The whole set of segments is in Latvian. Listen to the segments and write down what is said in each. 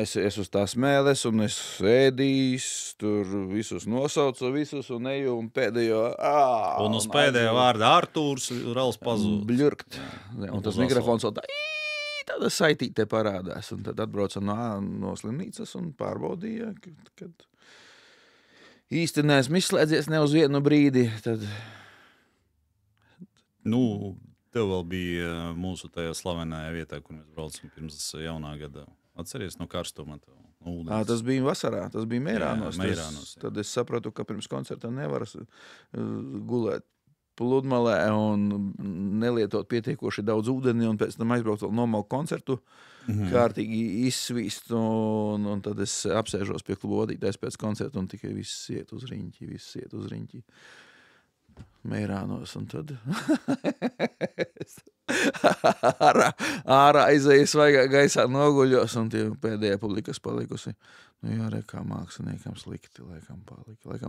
es uz tās mēles, un es ēdīs, tur visus nosaucu, un eju, un pēdējo... Un uz pēdējā vārda Artūrs Rals pazūd. Bļurkt. Un tas mikrofons vēl tāda saitīte parādās, un tad atbrauca no slimnīcas un pārbaudīja, kad īsti neesmu izslēdzies ne uz vienu brīdi, tad... Nu, tev vēl bija mūsu tajā slavenajā vietā, kur mēs braucam pirms jaunā gada. Atceries no karstuma tev? No tas bija vasarā, tas bija Meirānos. Meirānos. Tad es sapratu, ka pirms koncerta nevar gulēt pludmalē un nelietot pietiekoši daudz ūdeni, un pēc tam aizbraukt vēl nomalku koncertu, kārtīgi izsvīst, un tad es apsēžos pie kluba vadītājs pēc koncerta, un tikai viss iet uz riņķi. Meirānos, un tad ārā aizēju svaigā gaisā noguļos, un tie pēdējā publikas palikusi. Nu jā, kā māksliniekam slikti, laikam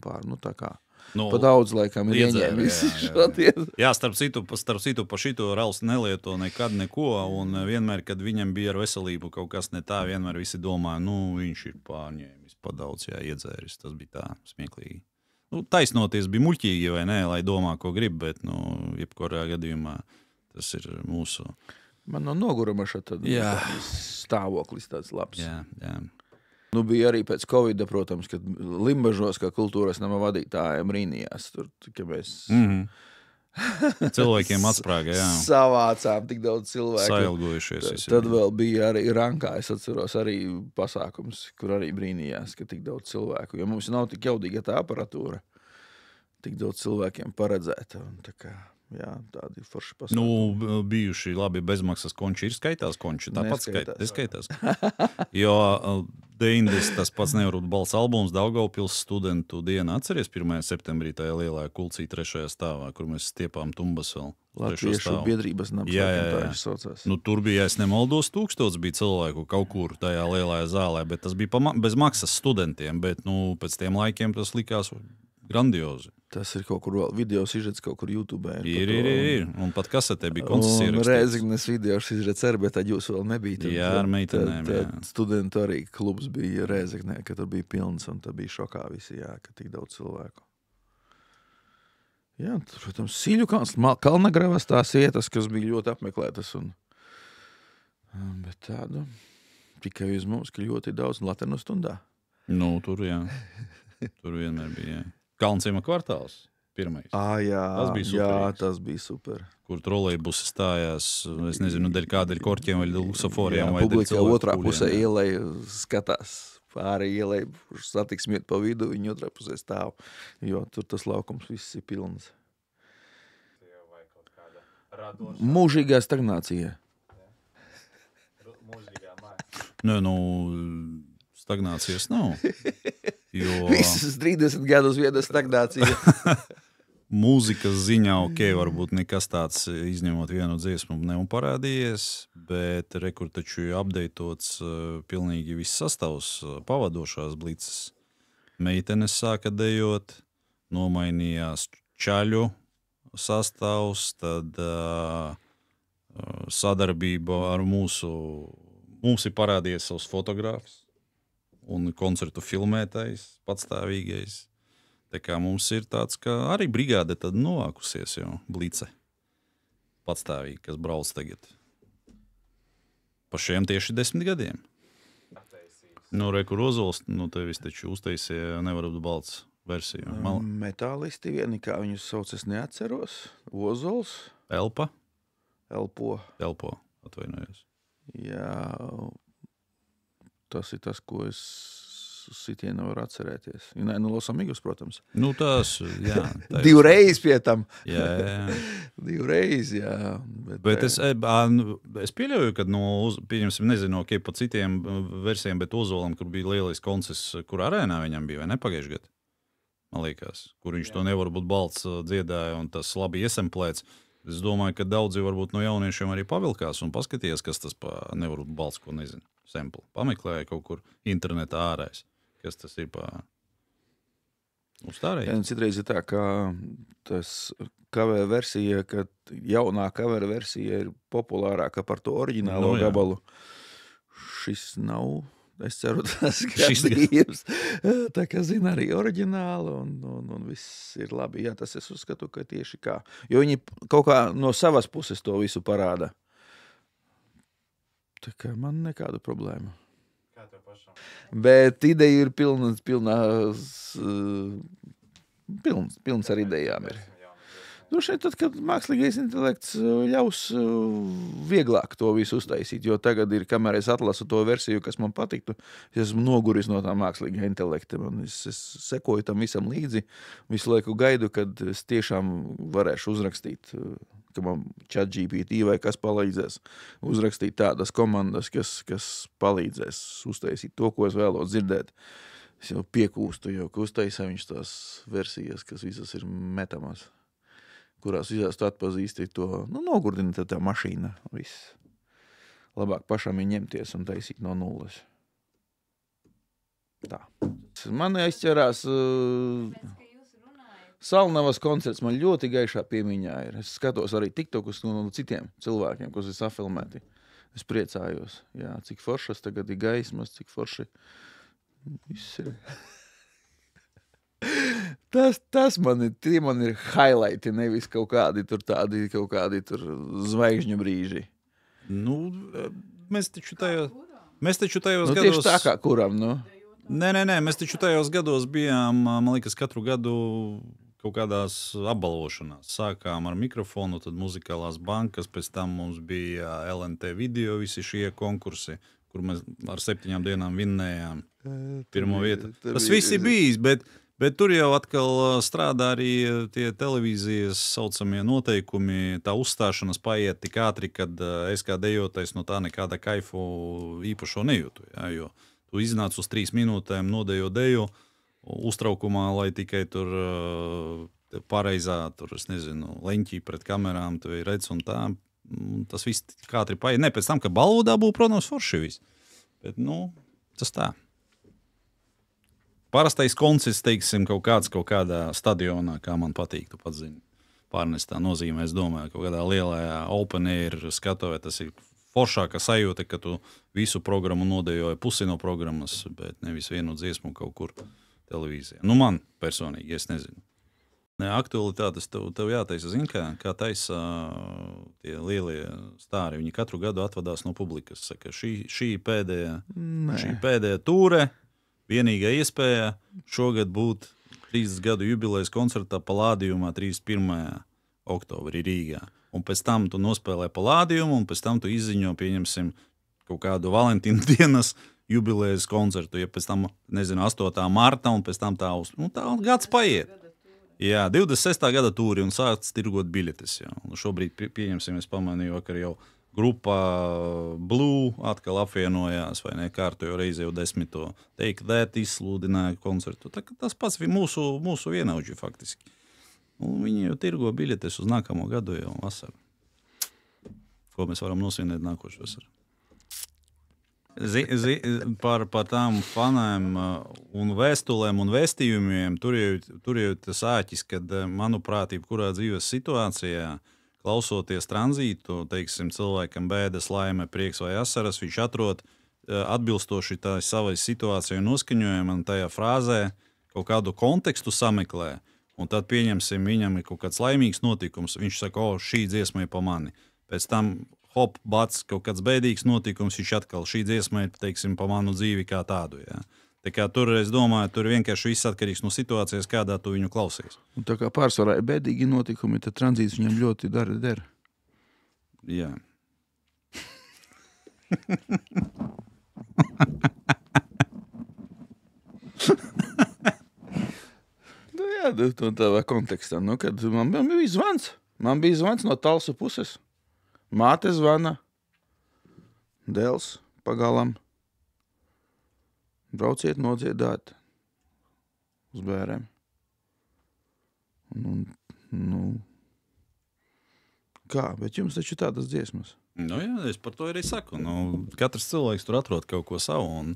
pār, nu tā kā. Pa daudz laikam ir ieņēmis šodien. Jā, starp citu pa šito Rals nelieto nekad neko, un vienmēr, kad viņam bija ar veselību kaut kas ne tā, vienmēr visi domāja, viņš ir pārņēmis pa daudz, iedzēris, tas bija tā smieklīgi. Taisnoties bija muļķīgi, vai ne, lai domā, ko grib, bet, jebkurā gadījumā tas ir mūsu... Man no noguruma tad stāvoklis tāds labs. Jā. Bija arī pēc Covida, protams, kad Limbažos, kā kultūras nama vadītājiem rīnījās, tur, ka mēs... Cilvēkiem atsprāga, jā. Savācām tik daudz cilvēku. Sailgojušies. Tad vēl bija arī Rankā, es atceros arī pasākums, kur arī brīnījās, ka tik daudz cilvēku, jo mums nav tik jaudīga tā aparatūra, tik daudz cilvēkiem paredzēta. Un tā kā, jā, tādi forši pasākumi. Bijuši labi bezmaksas konči ir skaitās konči, tāpat neskaitās. Jo 90 tas pats Nevarbūt balss albums Daugavpils studentu diena. Atceries 1. septembrī tajā lielā kulcī 3. stāvā, kur mēs stiepām tumbas vēl. Latviešu biedrības nams, tā viņš saucās. Tur bija, es nemaldos, 1000 bija cilvēku kaut kur tajā lielajā zālē, bet tas bija bez maksas studentiem, bet pēc tiem laikiem tas likās grandiozi. Tas ir kaut kur vēl video sižets kaut kur YouTube. Ir. Un pat kasetē bija koncerts ierakstīts. Un Rēzignes video sižets bet tad jūs vēl nebija. Jā, ar meitenēm, jā. Studentu arī klubs bija Rēzignē, ka tur bija pilns, un tad bija šokā visi, ka tik daudz cilvēku. Jā, protams, Siļu Kalnagravas tās vietas, kas bija ļoti apmeklētas. Bet tādu tikai uz mums, ka ļoti daudz Laternu stundā. Tur, jā. Tur vienmēr bija, jā. Kalnciema kvartāls, pirmais. Tas bija super. Kur trolejbusi stājās, es nezinu, dēļ korķiem vai luksoforiem. Publika otrā pusē ielai skatās pāri ielai, satiksmiet pa vidu, viņi otrā pusē stāv, jo tur tas laukums viss ir pilns. Mūžīgā stagnācija. Stagnācijas nav. Visas 30 gadus viena stagnācija. Mūzikas ziņā, varbūt nekas tāds, izņemot vienu dziesmu, nav parādījies, bet rekur taču updatēts pilnīgi viss sastāvs pavadošās blices. Meitenes sāka dejot, nomainījās čaļu sastāvs, tad sadarbība ar mums ir parādījies savs fotogrāfs un koncertu filmētais, patstāvīgais. Tā kā mums ir tāds, ka arī brigāde tad novākusies jau blice patstāvīgi, kas brauc tagad. Pa šiem tieši 10 gadiem. Rekur Ozols, tevis taču uztaisīja Nevarbūt balts versiju. Metālisti vieni, kā viņus sauc, es neatceros. Ozols. Elpo, atvainojos. Jā, tas ir tas, ko es sitienu varu atcerēties. Los Amigos, protams. Tas, jā. Divreiz pie tam. Jā. Divreiz, jā. Bet es pieļauju, ka pieņemsim, nezinu, pa citiem versijiem, bet Ozolam, kur bija lielais koncerts, kur arēnā viņam bija, vai ne, pagājušajā gadā? Man liekas, kur viņš to Nevarbūt balts dziedāja, un tas labi iesemplēts. Es domāju, ka daudzi varbūt no jauniešiem arī pavilkās un paskatījās, kas tas pa Nevarbūt balts, ko nezinu, sempli. Pameklēja kaut kur internetā ārēs, kas tas ir pa uzstārēji. Citreiz ir tā, ka tas cover versija, ka jaunā cover versija ir populārāka par to oriģinālo gabalu. Šis nav Es ceru, tas gadījums. Tā kā zina arī oriģināli un viss ir labi. Jā, tas es uzskatu, ka tieši kā. Jo viņi kaut kā no savas puses to visu parāda. Tā kā man nekādu problēmu. Kā tev pašam? Bet ideja ir pilns ar idejām ir. Droši vien tad, kad mākslīgais intelekts ļaus vieglāk to visu uztaisīt, jo tagad ir, kamēr es atlasu to versiju, kas man patiktu, es esmu noguris no tā mākslīgā intelekta. Es sekoju tam visam līdzi, visu laiku gaidu, kad es tiešām varēšu uzrakstīt, ka man ChatGPT vai kas palīdzēs uzrakstīt tādas komandas, kas palīdzēs uztaisīt to, ko es vēlos dzirdēt. Es jau piekūstu, jo uztaisā viņš tās versijas, kas visas ir metamas, kurās visās tu atpazīsti to, nogurdina tā mašīna. Viss. Labāk pašam ir ņemties un taisīt no nulles. Tā. Man aizķerās Salnavas koncerts, man ļoti gaišā piemiņā ir. Es skatos arī TikTokus no citiem cilvēkiem, kas ir safilmēti. Es priecājos, jā, cik foršas tagad ir gaismas, cik forši viss ir. Tas man ir highlighti, nevis kaut kādi tur zvaigžņu brīži. Nu, mēs taču tajos gados... Tieši tā kā kuram, Nē, mēs taču tajos gados bijām, man liekas, katru gadu kaut kādās apbalvošanās. Sākām ar mikrofonu, tad muzikālās bankas, pēc tam mums bija LNT video, visi šie konkursi, kur mēs ar 7 dienām vinnējām pirmo vietu. Tas viss ir bijis, bet tur jau atkal strādā arī tie televīzijas saucamie noteikumi, tā uzstāšanas paiet tik ātri, kad es kā dejotais no tā nekāda kaifu īpašo nejūtu, jā, jo tu iznāc uz 3 minūtēm, nodejo deju, uztraukumā, lai tikai tur pareizā, es nezinu, leņķī pret kamerām, tu redz un tā, tas viss kā ātri paiet. Ne, pēc tam, ka balvu dabū, protams, forši viss. Bet, tas tā. Parastais koncerts, teiksim, kaut kādā stadionā, kā man patīk, tu pats zini. Pārnestā nozīmē, es domāju, kaut kādā lielajā open air skatuvē, tas ir foršāka sajūta, ka tu visu programmu nodejoji pusi no programmas, bet nevis vienu dziesmu kaut kur televīzijā. Man personīgi, es nezinu. Aktualitātes tev jātaisa, zini, kā taisa tie lielie stāri. Viņi katru gadu atvadās no publikas. Saka, šī pēdējā tūre, vienīgā iespēja šogad būt 30 gadu jubilejas koncertā Palādījumā 31. oktobrī Rīgā. Un pēc tam tu nospēlē Palādījumu, un pēc tam tu izziņo, pieņemsim, kaut kādu Valentīna dienas jubilejas koncertu, ja pēc tam, nezinu, 8. marta, un pēc tam tā gads paiet. Jā, 26. gada tūri un sāc tirgot biļetes. Jā. Un šobrīd, pieņemsim, es pamanīju, vakar jau grupā Blue atkal apvienojās, vai ne, kārtojo reizi jau 10. Take That izsludināja koncertu. Tas pats bija mūsu vienaudži faktiski. Un viņi jau tirgo biļetes uz nākamo gadu jau vasaru. Ko mēs varam nosvinēt nākošu vasaru. Par tām fanēm un vēstulēm un vēstījumiem, tur jau tas āķis, kad, manuprāt, jebkurā dzīves situācijā, klausoties tranzītu, teiksim, cilvēkam bēdas, laime, prieks vai asaras, viņš atrod atbilstoši tā savai situācijai noskaņojumam tajā frāzē kaut kādu kontekstu sameklē, un tad pieņemsim, viņam ir kaut kāds laimīgs notikums, viņš saka, šī dziesma ir pa mani. Pēc tam hop, bats, kaut kāds bēdīgs notikums, viņš atkal šī dziesma ir, teiksim, pa manu dzīvi kā tādu, jā. Tā kā tur, es domāju, tur vienkārši viss atkarīgs no situācijas, kādā tu viņu klausies. Un tā kā pārsvarā ir bēdīgi notikumi, tad tranzīts viņam ļoti der. Jā. Jā, tādā kontekstā, kad man bija zvans. Man bija zvans no Talsu puses. Māte zvana, dēls pagalam, brauciet nodziedāt uz bērēm. Kā, bet jums taču tādas dziesmas? Jā, es par to arī saku. Katrs cilvēks tur atrod kaut ko savu un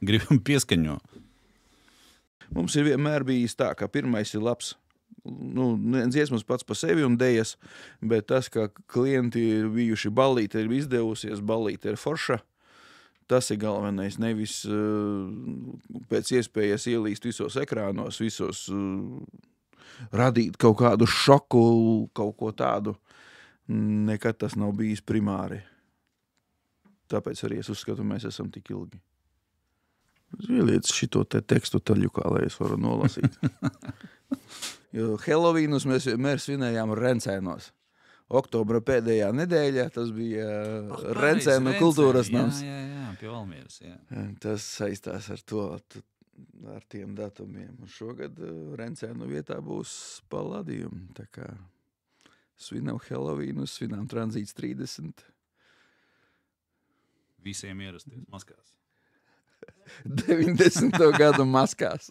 gribam pieskaņo. Mums ir vienmēr bijis tā, ka pirmais ir labs. Dziesmas pats pa sevi un dejas, bet tas, ka klienti ir bijuši ballīte, ir izdevusies, ballīte ir forša, Tas ir galvenais. Nevis pēc iespējas ielīst visos ekrānos, visos radīt kaut kādu šoku, kaut ko tādu. Nekad tas nav bijis primāri. Tāpēc arī es uzskatu, mēs esam tik ilgi. Ieliec šito te tekstu taļukā, lai es varu nolasīt. Jo Helovīnus mēs vienmēr svinējām Rencēnos. Oktobra pēdējā nedēļā tas bija Rencēnu kultūras nams. Jā, pie Valmieras, jā. Tas saistās ar to, ar tiem datumiem. Un šogad Rencēnu vietā būs Palladium. Tā kā svinam Helovīnus, svinām Tranzīts 30. Visiem ierasties maskās. 90. gadu maskās.